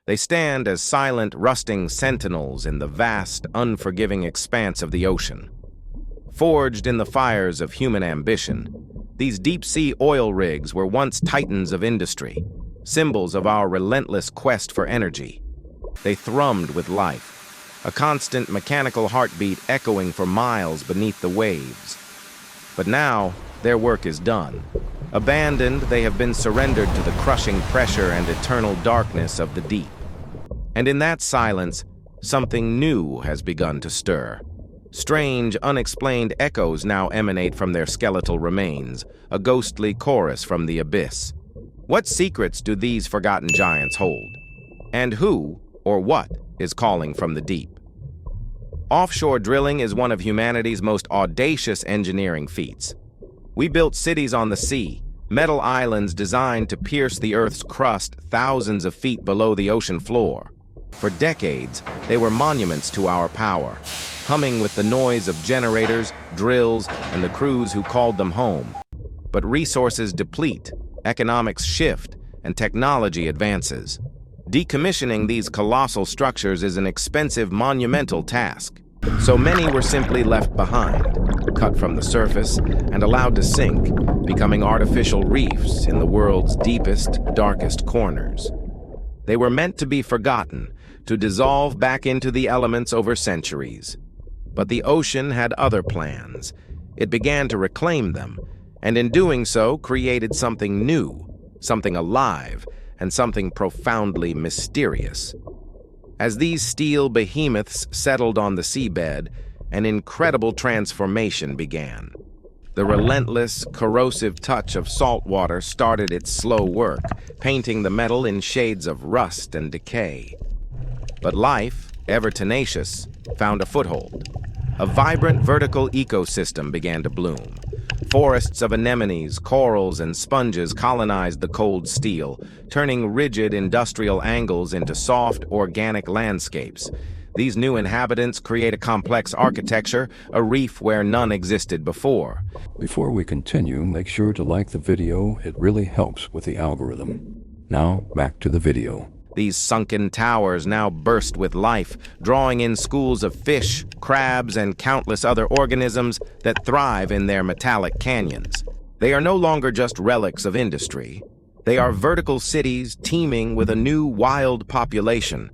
They stand as silent, rusting sentinels in the vast, unforgiving expanse of the ocean. Forged in the fires of human ambition, these deep-sea oil rigs were once titans of industry, symbols of our relentless quest for energy. They thrummed with life, a constant mechanical heartbeat echoing for miles beneath the waves. But now, their work is done. Abandoned, they have been surrendered to the crushing pressure and eternal darkness of the deep. And in that silence, something new has begun to stir. Strange, unexplained echoes now emanate from their skeletal remains, a ghostly chorus from the abyss. What secrets do these forgotten giants hold? And who, or what, is calling from the deep? Offshore drilling is one of humanity's most audacious engineering feats. We built cities on the sea, metal islands designed to pierce the Earth's crust thousands of feet below the ocean floor. For decades, they were monuments to our power, humming with the noise of generators, drills, and the crews who called them home. But resources deplete, economics shift, and technology advances. Decommissioning these colossal structures is an expensive, monumental task. So many were simply left behind, cut from the surface and allowed to sink, becoming artificial reefs in the world's deepest, darkest corners. They were meant to be forgotten, to dissolve back into the elements over centuries. But the ocean had other plans. It began to reclaim them, and in doing so created something new, something alive, and something profoundly mysterious. As these steel behemoths settled on the seabed, an incredible transformation began. The relentless, corrosive touch of salt water started its slow work, painting the metal in shades of rust and decay. But life, ever tenacious, found a foothold. A vibrant vertical ecosystem began to bloom. Forests of anemones, corals, and sponges colonized the cold steel, turning rigid industrial angles into soft, organic landscapes. These new inhabitants create a complex architecture, a reef where none existed before. Before we continue, make sure to like the video. It really helps with the algorithm. Now, back to the video. These sunken towers now burst with life, drawing in schools of fish, crabs, and countless other organisms that thrive in their metallic canyons. They are no longer just relics of industry. They are vertical cities teeming with a new wild population.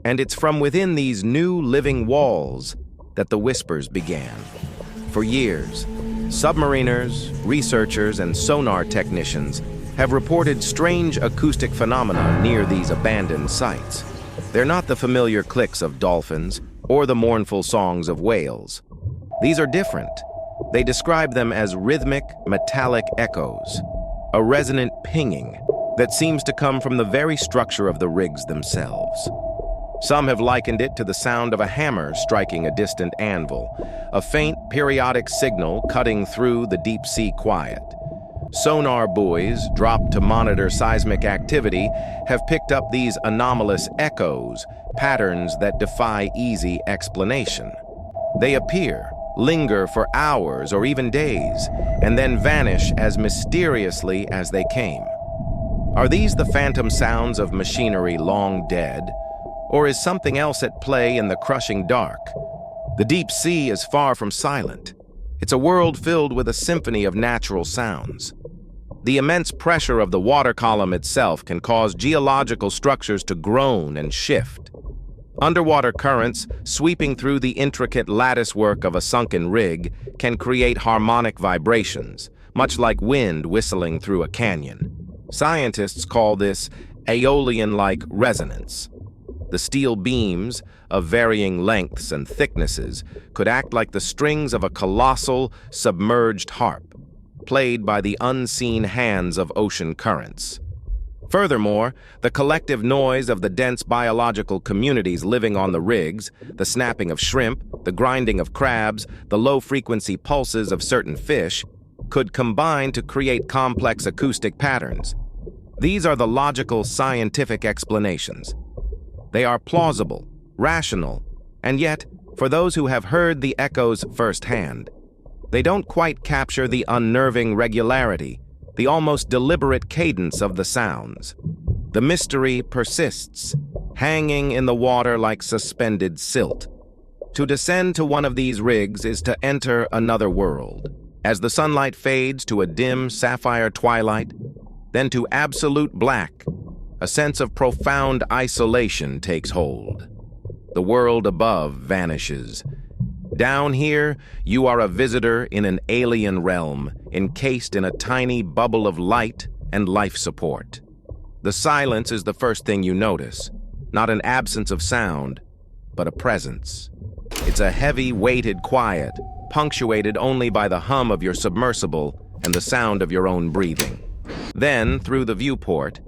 And it's from within these new living walls that the whispers began. For years, submariners, researchers, and sonar technicians have reported strange acoustic phenomena near these abandoned sites. They're not the familiar clicks of dolphins or the mournful songs of whales. These are different. They describe them as rhythmic, metallic echoes, a resonant pinging that seems to come from the very structure of the rigs themselves. Some have likened it to the sound of a hammer striking a distant anvil, a faint, periodic signal cutting through the deep-sea quiet. Sonar buoys, dropped to monitor seismic activity, have picked up these anomalous echoes, patterns that defy easy explanation. They appear, linger for hours or even days, and then vanish as mysteriously as they came. Are these the phantom sounds of machinery long dead? Or is something else at play in the crushing dark? The deep sea is far from silent. It's a world filled with a symphony of natural sounds. The immense pressure of the water column itself can cause geological structures to groan and shift. Underwater currents, sweeping through the intricate latticework of a sunken rig, can create harmonic vibrations, much like wind whistling through a canyon. Scientists call this aeolian-like resonance. The steel beams, of varying lengths and thicknesses, could act like the strings of a colossal, submerged harp, played by the unseen hands of ocean currents. Furthermore, the collective noise of the dense biological communities living on the rigs, the snapping of shrimp, the grinding of crabs, the low-frequency pulses of certain fish, could combine to create complex acoustic patterns. These are the logical, scientific explanations. They are plausible, rational, and yet, for those who have heard the echoes firsthand, they don't quite capture the unnerving regularity, the almost deliberate cadence of the sounds. The mystery persists, hanging in the water like suspended silt. To descend to one of these rigs is to enter another world. As the sunlight fades to a dim sapphire twilight, then to absolute black, a sense of profound isolation takes hold. The world above vanishes. Down here, you are a visitor in an alien realm, encased in a tiny bubble of light and life support. The silence is the first thing you notice, not an absence of sound, but a presence. It's a heavy, weighted quiet, punctuated only by the hum of your submersible and the sound of your own breathing. Then, through the viewport,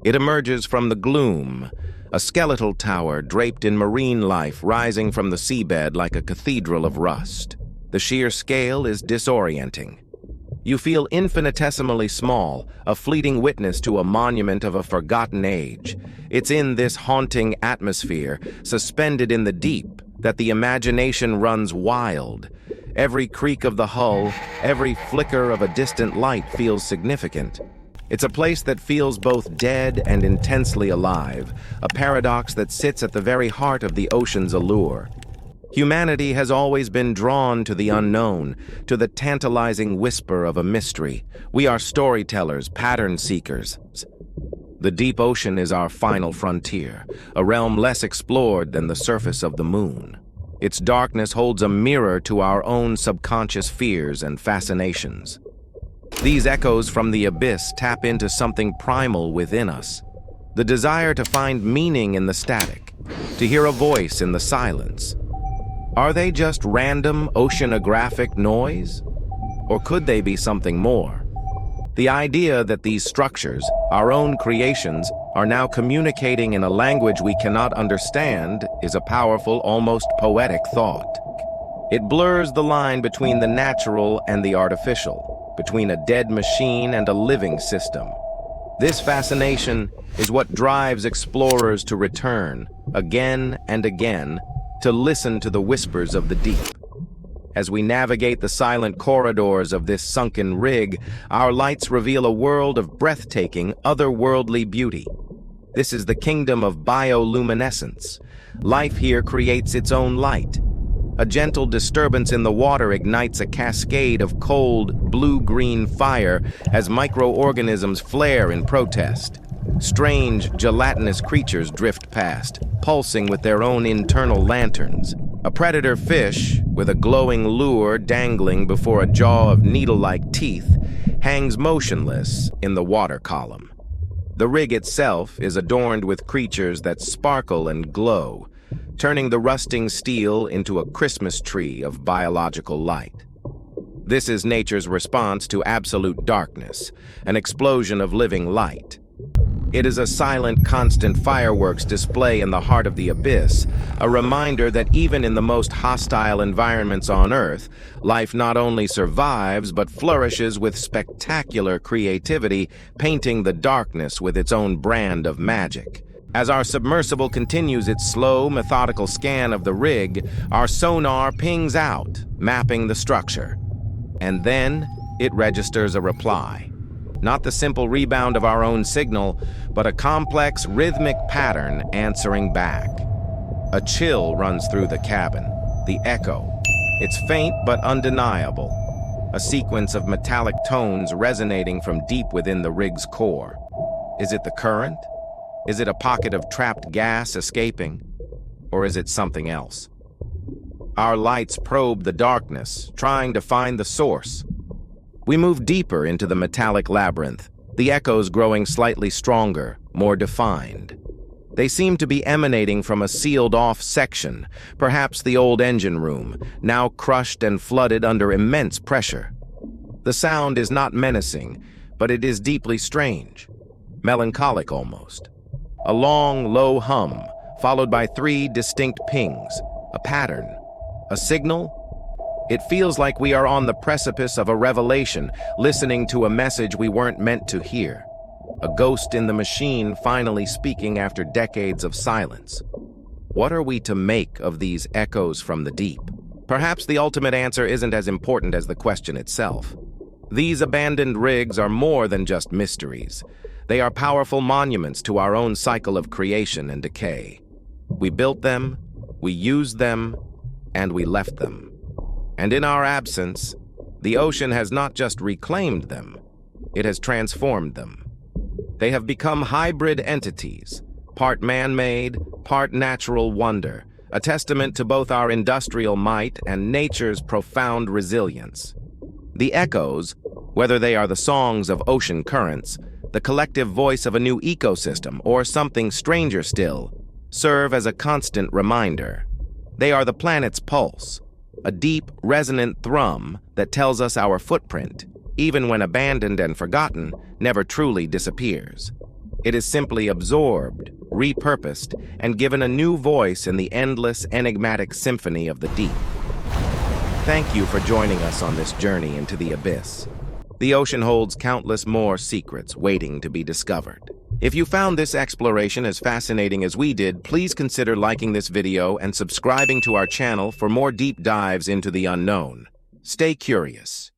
it emerges from the gloom, a skeletal tower draped in marine life rising from the seabed like a cathedral of rust. The sheer scale is disorienting. You feel infinitesimally small, a fleeting witness to a monument of a forgotten age. It's in this haunting atmosphere, suspended in the deep, that the imagination runs wild. Every creak of the hull, every flicker of a distant light feels significant. It's a place that feels both dead and intensely alive, a paradox that sits at the very heart of the ocean's allure. Humanity has always been drawn to the unknown, to the tantalizing whisper of a mystery. We are storytellers, pattern seekers. The deep ocean is our final frontier, a realm less explored than the surface of the moon. Its darkness holds a mirror to our own subconscious fears and fascinations. These echoes from the abyss tap into something primal within us, the desire to find meaning in the static, to hear a voice in the silence. Are they just random oceanographic noise? Or could they be something more? The idea that these structures, our own creations, are now communicating in a language we cannot understand is a powerful, almost poetic thought. It blurs the line between the natural and the artificial, between a dead machine and a living system. This fascination is what drives explorers to return, again and again, to listen to the whispers of the deep. As we navigate the silent corridors of this sunken rig, our lights reveal a world of breathtaking, otherworldly beauty. This is the kingdom of bioluminescence. Life here creates its own light. A gentle disturbance in the water ignites a cascade of cold, blue-green fire as microorganisms flare in protest. Strange, gelatinous creatures drift past, pulsing with their own internal lanterns. A predator fish, with a glowing lure dangling before a jaw of needle-like teeth, hangs motionless in the water column. The rig itself is adorned with creatures that sparkle and glow, turning the rusting steel into a Christmas tree of biological light. This is nature's response to absolute darkness, an explosion of living light. It is a silent, constant fireworks display in the heart of the abyss, a reminder that even in the most hostile environments on Earth, life not only survives but flourishes with spectacular creativity, painting the darkness with its own brand of magic. As our submersible continues its slow, methodical scan of the rig, our sonar pings out, mapping the structure. And then it registers a reply. Not the simple rebound of our own signal, but a complex, rhythmic pattern answering back. A chill runs through the cabin, the echo. It's faint but undeniable, a sequence of metallic tones resonating from deep within the rig's core. Is it the current? Is it a pocket of trapped gas escaping? Or is it something else? Our lights probe the darkness, trying to find the source. We move deeper into the metallic labyrinth, the echoes growing slightly stronger, more defined. They seem to be emanating from a sealed-off section, perhaps the old engine room, now crushed and flooded under immense pressure. The sound is not menacing, but it is deeply strange, melancholic almost. A long, low hum, followed by 3 distinct pings, a pattern, a signal. It feels like we are on the precipice of a revelation, listening to a message we weren't meant to hear. A ghost in the machine finally speaking after decades of silence. What are we to make of these echoes from the deep? Perhaps the ultimate answer isn't as important as the question itself. These abandoned rigs are more than just mysteries. They are powerful monuments to our own cycle of creation and decay. We built them, we used them, and we left them. And in our absence, the ocean has not just reclaimed them, it has transformed them. They have become hybrid entities, part man-made, part natural wonder, a testament to both our industrial might and nature's profound resilience. The echoes, whether they are the songs of ocean currents, the collective voice of a new ecosystem, or something stranger still, serve as a constant reminder. They are the planet's pulse, a deep, resonant thrum that tells us our footprint, even when abandoned and forgotten, never truly disappears. It is simply absorbed, repurposed, and given a new voice in the endless, enigmatic symphony of the deep. Thank you for joining us on this journey into the abyss. The ocean holds countless more secrets waiting to be discovered. If you found this exploration as fascinating as we did, please consider liking this video and subscribing to our channel for more deep dives into the unknown. Stay curious.